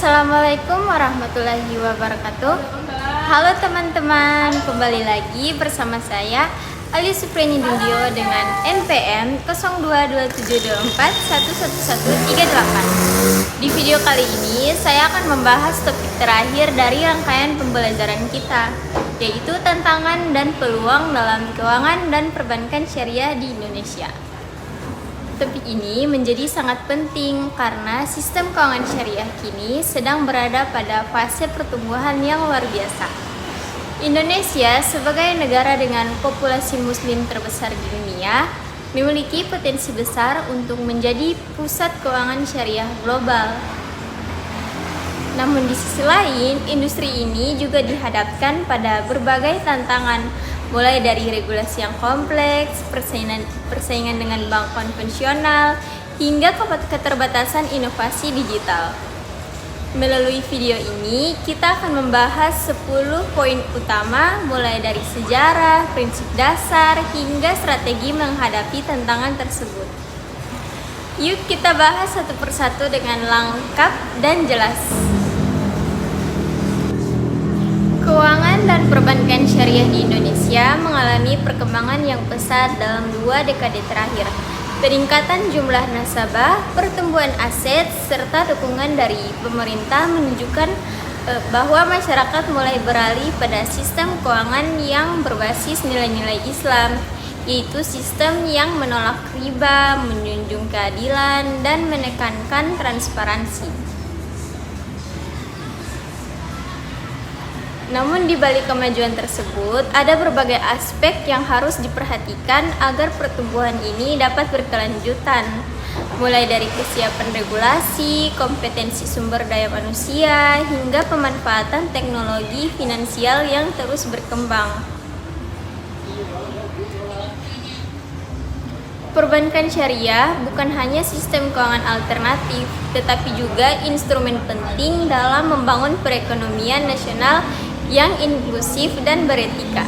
Assalamualaikum warahmatullahi wabarakatuh. Halo teman-teman, kembali lagi bersama saya Ali Supreni Dundio dengan NPM 022724111138. Di video kali ini saya akan membahas topik terakhir dari rangkaian pembelajaran kita, yaitu tantangan dan peluang dalam keuangan dan perbankan syariah di Indonesia. Topik ini menjadi sangat penting karena sistem keuangan syariah kini sedang berada pada fase pertumbuhan yang luar biasa. Indonesia sebagai negara dengan populasi muslim terbesar di dunia memiliki potensi besar untuk menjadi pusat keuangan syariah global. Namun di sisi lain, industri ini juga dihadapkan pada berbagai tantangan, mulai dari regulasi yang kompleks, persaingan dengan bank konvensional, hingga keterbatasan inovasi digital. Melalui video ini, kita akan membahas 10 poin utama, mulai dari sejarah, prinsip dasar, hingga strategi menghadapi tantangan tersebut. Yuk kita bahas satu persatu dengan lengkap dan jelas. Keuangan dan perbankan syariah di Indonesia mengalami perkembangan yang pesat dalam 2 dekade terakhir. Peningkatan jumlah nasabah, pertumbuhan aset, serta dukungan dari pemerintah menunjukkan bahwa masyarakat mulai beralih pada sistem keuangan yang berbasis nilai-nilai Islam, yaitu sistem yang menolak riba, menjunjung keadilan, dan menekankan transparansi. Namun di balik kemajuan tersebut, ada berbagai aspek yang harus diperhatikan agar pertumbuhan ini dapat berkelanjutan, mulai dari kesiapan regulasi, kompetensi sumber daya manusia, hingga pemanfaatan teknologi finansial yang terus berkembang. Perbankan syariah bukan hanya sistem keuangan alternatif, tetapi juga instrumen penting dalam membangun perekonomian nasional yang inklusif dan beretika.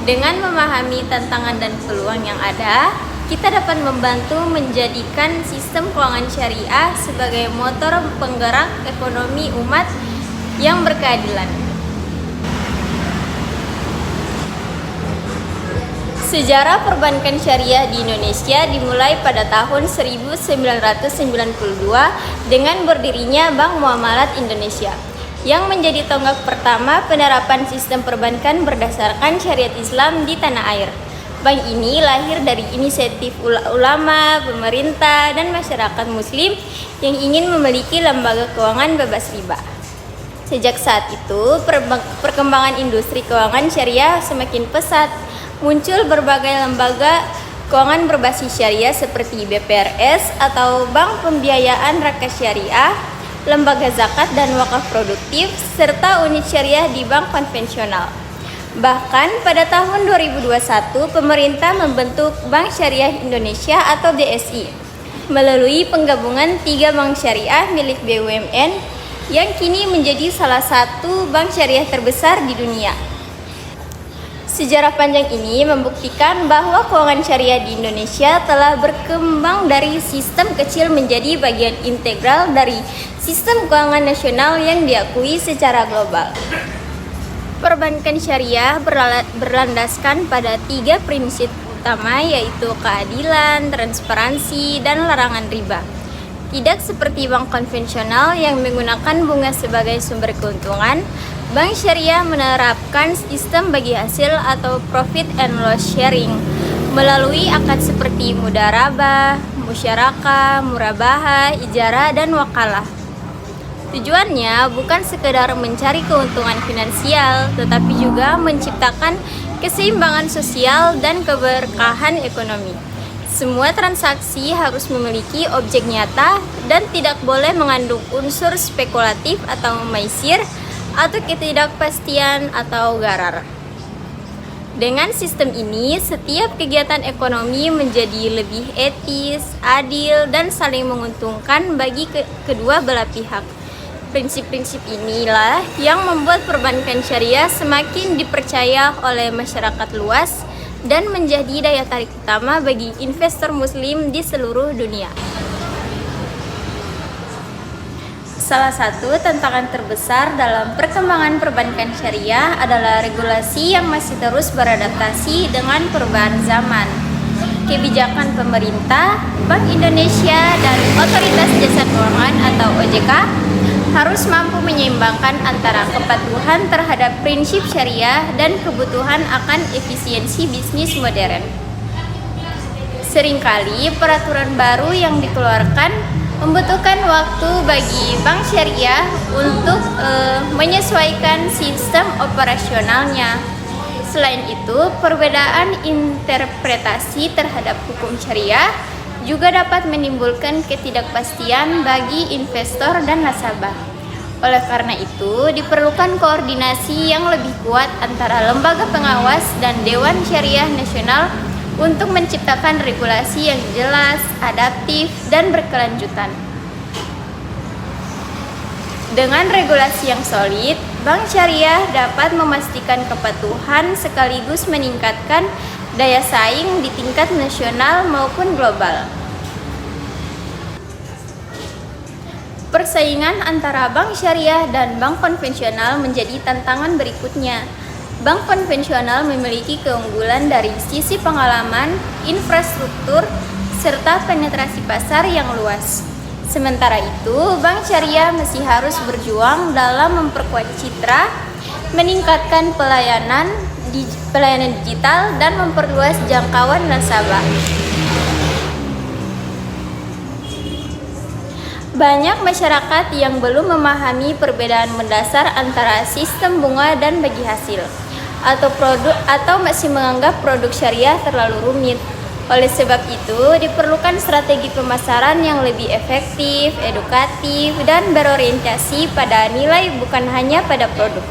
Dengan memahami tantangan dan peluang yang ada, kita dapat membantu menjadikan sistem keuangan syariah sebagai motor penggerak ekonomi umat yang berkeadilan. Sejarah perbankan syariah di Indonesia dimulai pada tahun 1992 dengan berdirinya Bank Muamalat Indonesia, yang menjadi tonggak pertama penerapan sistem perbankan berdasarkan syariat Islam di tanah air. Bank ini lahir dari inisiatif ulama, pemerintah, dan masyarakat muslim yang ingin memiliki lembaga keuangan bebas riba. Sejak saat itu, perkembangan industri keuangan syariah semakin pesat. Muncul berbagai lembaga keuangan berbasis syariah seperti BPRS atau Bank Pembiayaan Rakyat Syariah, lembaga zakat dan wakaf produktif, serta unit syariah di bank konvensional. Bahkan pada tahun 2021, pemerintah membentuk Bank Syariah Indonesia atau BSI melalui penggabungan 3 bank syariah milik BUMN yang kini menjadi salah satu bank syariah terbesar di dunia. Sejarah panjang ini membuktikan bahwa keuangan syariah di Indonesia telah berkembang dari sistem kecil menjadi bagian integral dari sistem keuangan nasional yang diakui secara global. Perbankan syariah berlandaskan pada 3 prinsip utama, yaitu keadilan, transparansi, dan larangan riba. Tidak seperti bank konvensional yang menggunakan bunga sebagai sumber keuntungan, bank syariah menerapkan sistem bagi hasil atau profit and loss sharing melalui akad seperti mudharabah, musyarakah, murabahah, ijarah, dan wakalah. Tujuannya bukan sekedar mencari keuntungan finansial, tetapi juga menciptakan keseimbangan sosial dan keberkahan ekonomi. Semua transaksi harus memiliki objek nyata dan tidak boleh mengandung unsur spekulatif atau maisir atau ketidakpastian atau gharar. Dengan sistem ini, setiap kegiatan ekonomi menjadi lebih etis, adil, dan saling menguntungkan bagi kedua belah pihak. Prinsip-prinsip inilah yang membuat perbankan syariah semakin dipercaya oleh masyarakat luas dan menjadi daya tarik utama bagi investor muslim di seluruh dunia. Salah satu tantangan terbesar dalam perkembangan perbankan syariah adalah regulasi yang masih terus beradaptasi dengan perubahan zaman. Kebijakan pemerintah, Bank Indonesia, dan Otoritas Jasa Keuangan atau OJK harus mampu menyeimbangkan antara kepatuhan terhadap prinsip syariah dan kebutuhan akan efisiensi bisnis modern. Seringkali peraturan baru yang dikeluarkan membutuhkan waktu bagi bank syariah untuk menyesuaikan sistem operasionalnya. Selain itu, perbedaan interpretasi terhadap hukum syariah juga dapat menimbulkan ketidakpastian bagi investor dan nasabah. Oleh karena itu, diperlukan koordinasi yang lebih kuat antara lembaga pengawas dan Dewan Syariah Nasional untuk menciptakan regulasi yang jelas, adaptif, dan berkelanjutan. Dengan regulasi yang solid, bank syariah dapat memastikan kepatuhan sekaligus meningkatkan daya saing di tingkat nasional maupun global. Persaingan antara bank syariah dan bank konvensional menjadi tantangan berikutnya. Bank konvensional memiliki keunggulan dari sisi pengalaman, infrastruktur, serta penetrasi pasar yang luas. Sementara itu, bank syariah masih harus berjuang dalam memperkuat citra, meningkatkan pelayanan digital, dan memperluas jangkauan nasabah. Banyak masyarakat yang belum memahami perbedaan mendasar antara sistem bunga dan bagi hasil atau masih menganggap produk syariah terlalu rumit. Oleh sebab itu, diperlukan strategi pemasaran yang lebih efektif, edukatif, dan berorientasi pada nilai bukan hanya pada produk.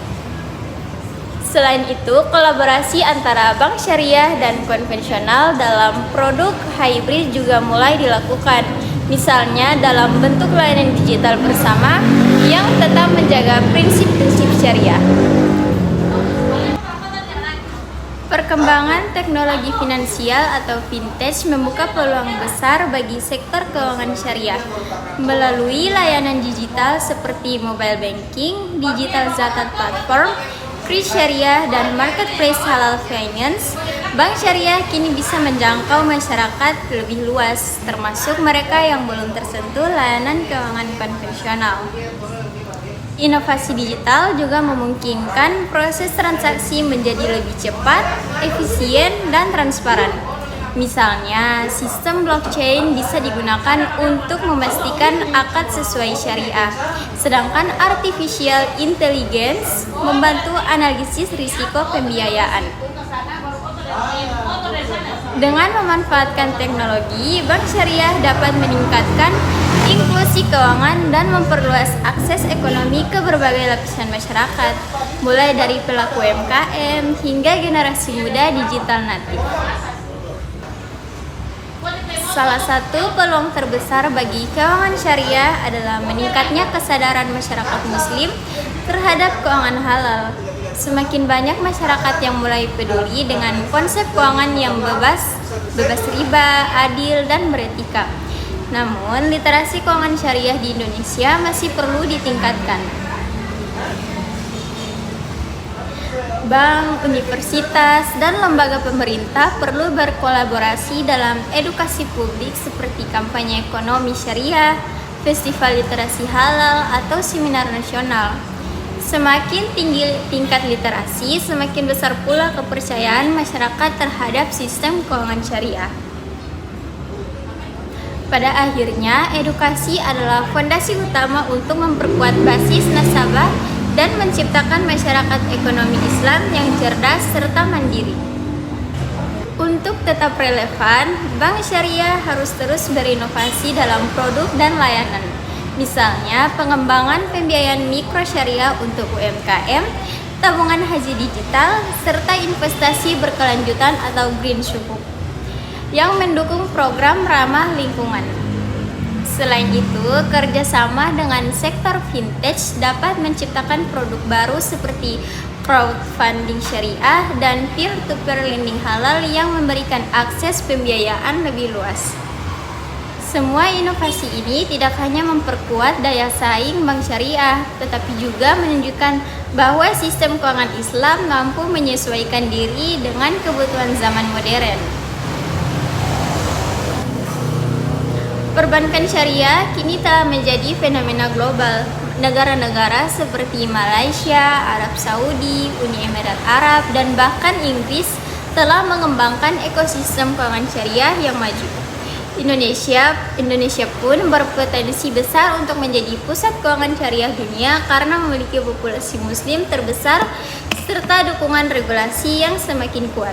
Selain itu, kolaborasi antara bank syariah dan konvensional dalam produk hybrid juga mulai dilakukan. Misalnya dalam bentuk layanan digital bersama yang tetap menjaga prinsip-prinsip syariah. Perkembangan teknologi finansial atau fintech membuka peluang besar bagi sektor keuangan syariah. Melalui layanan digital seperti mobile banking, digital zakat platform, kris syariah, dan marketplace halal finance, bank syariah kini bisa menjangkau masyarakat lebih luas, termasuk mereka yang belum tersentuh layanan keuangan konvensional. Inovasi digital juga memungkinkan proses transaksi menjadi lebih cepat, efisien, dan transparan. Misalnya, sistem blockchain bisa digunakan untuk memastikan akad sesuai syariah, sedangkan artificial intelligence membantu analisis risiko pembiayaan. Dengan memanfaatkan teknologi, bank syariah dapat meningkatkan inklusi keuangan dan memperluas akses ekonomi ke berbagai lapisan masyarakat, mulai dari pelaku UMKM hingga generasi muda digital natif. Salah satu peluang terbesar bagi keuangan syariah adalah meningkatnya kesadaran masyarakat muslim terhadap keuangan halal. Semakin banyak masyarakat yang mulai peduli dengan konsep keuangan yang bebas riba, adil, dan beretika. Namun, literasi keuangan syariah di Indonesia masih perlu ditingkatkan. Bank, universitas, dan lembaga pemerintah perlu berkolaborasi dalam edukasi publik seperti kampanye ekonomi syariah, festival literasi halal, atau seminar nasional. Semakin tinggi tingkat literasi, semakin besar pula kepercayaan masyarakat terhadap sistem keuangan syariah. Pada akhirnya, edukasi adalah fondasi utama untuk memperkuat basis nasabah dan menciptakan masyarakat ekonomi Islam yang cerdas serta mandiri. Untuk tetap relevan, bank syariah harus terus berinovasi dalam produk dan layanan. Misalnya, pengembangan pembiayaan mikro syariah untuk UMKM, tabungan haji digital, serta investasi berkelanjutan atau green sukuk yang mendukung program ramah lingkungan. Selain itu, kerjasama dengan sektor fintech dapat menciptakan produk baru seperti crowdfunding syariah dan peer-to-peer lending halal yang memberikan akses pembiayaan lebih luas. Semua inovasi ini tidak hanya memperkuat daya saing bank syariah, tetapi juga menunjukkan bahwa sistem keuangan Islam mampu menyesuaikan diri dengan kebutuhan zaman modern. Perbankan syariah kini telah menjadi fenomena global. Negara-negara seperti Malaysia, Arab Saudi, Uni Emirat Arab, dan bahkan Inggris telah mengembangkan ekosistem keuangan syariah yang maju. Indonesia pun berpotensi besar untuk menjadi pusat keuangan syariah dunia karena memiliki populasi muslim terbesar serta dukungan regulasi yang semakin kuat.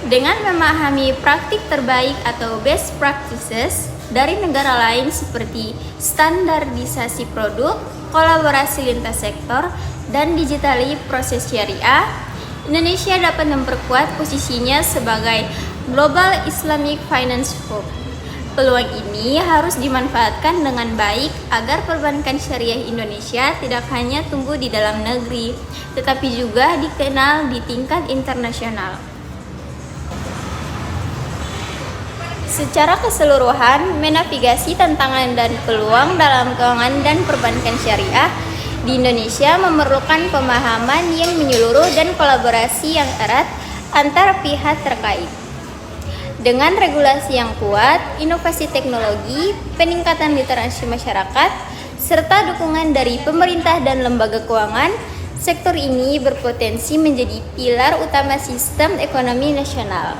Dengan memahami praktik terbaik atau best practices dari negara lain seperti standarisasi produk, kolaborasi lintas sektor, dan digitali proses syariah, Indonesia dapat memperkuat posisinya sebagai Global Islamic Finance Hub. Peluang ini harus dimanfaatkan dengan baik agar perbankan syariah Indonesia tidak hanya tumbuh di dalam negeri, tetapi juga dikenal di tingkat internasional. Secara keseluruhan, menavigasi tantangan dan peluang dalam keuangan dan perbankan syariah di Indonesia memerlukan pemahaman yang menyeluruh dan kolaborasi yang erat antar pihak terkait. Dengan regulasi yang kuat, inovasi teknologi, peningkatan literasi masyarakat, serta dukungan dari pemerintah dan lembaga keuangan, sektor ini berpotensi menjadi pilar utama sistem ekonomi nasional.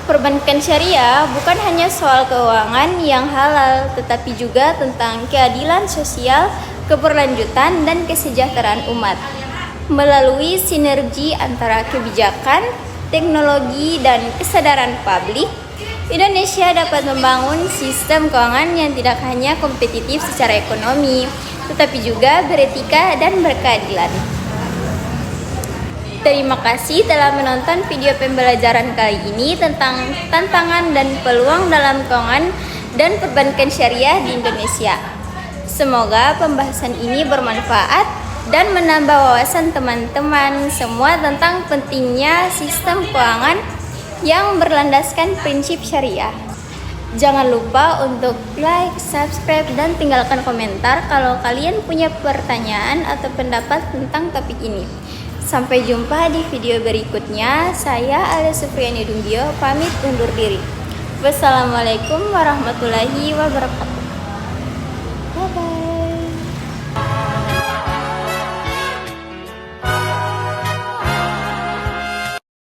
Perbankan syariah bukan hanya soal keuangan yang halal, tetapi juga tentang keadilan sosial, keberlanjutan, dan kesejahteraan umat. Melalui sinergi antara kebijakan, teknologi, dan kesadaran publik, Indonesia dapat membangun sistem keuangan yang tidak hanya kompetitif secara ekonomi, tetapi juga beretika dan berkeadilan. Terima kasih telah menonton video pembelajaran kali ini tentang tantangan dan peluang dalam keuangan dan perbankan syariah di Indonesia. Semoga pembahasan ini bermanfaat dan menambah wawasan teman-teman semua tentang pentingnya sistem keuangan yang berlandaskan prinsip syariah. Jangan lupa untuk like, subscribe, dan tinggalkan komentar kalau kalian punya pertanyaan atau pendapat tentang topik ini. Sampai jumpa di video berikutnya. Saya Alia Supriyani Dumbio pamit undur diri. Wassalamualaikum warahmatullahi wabarakatuh.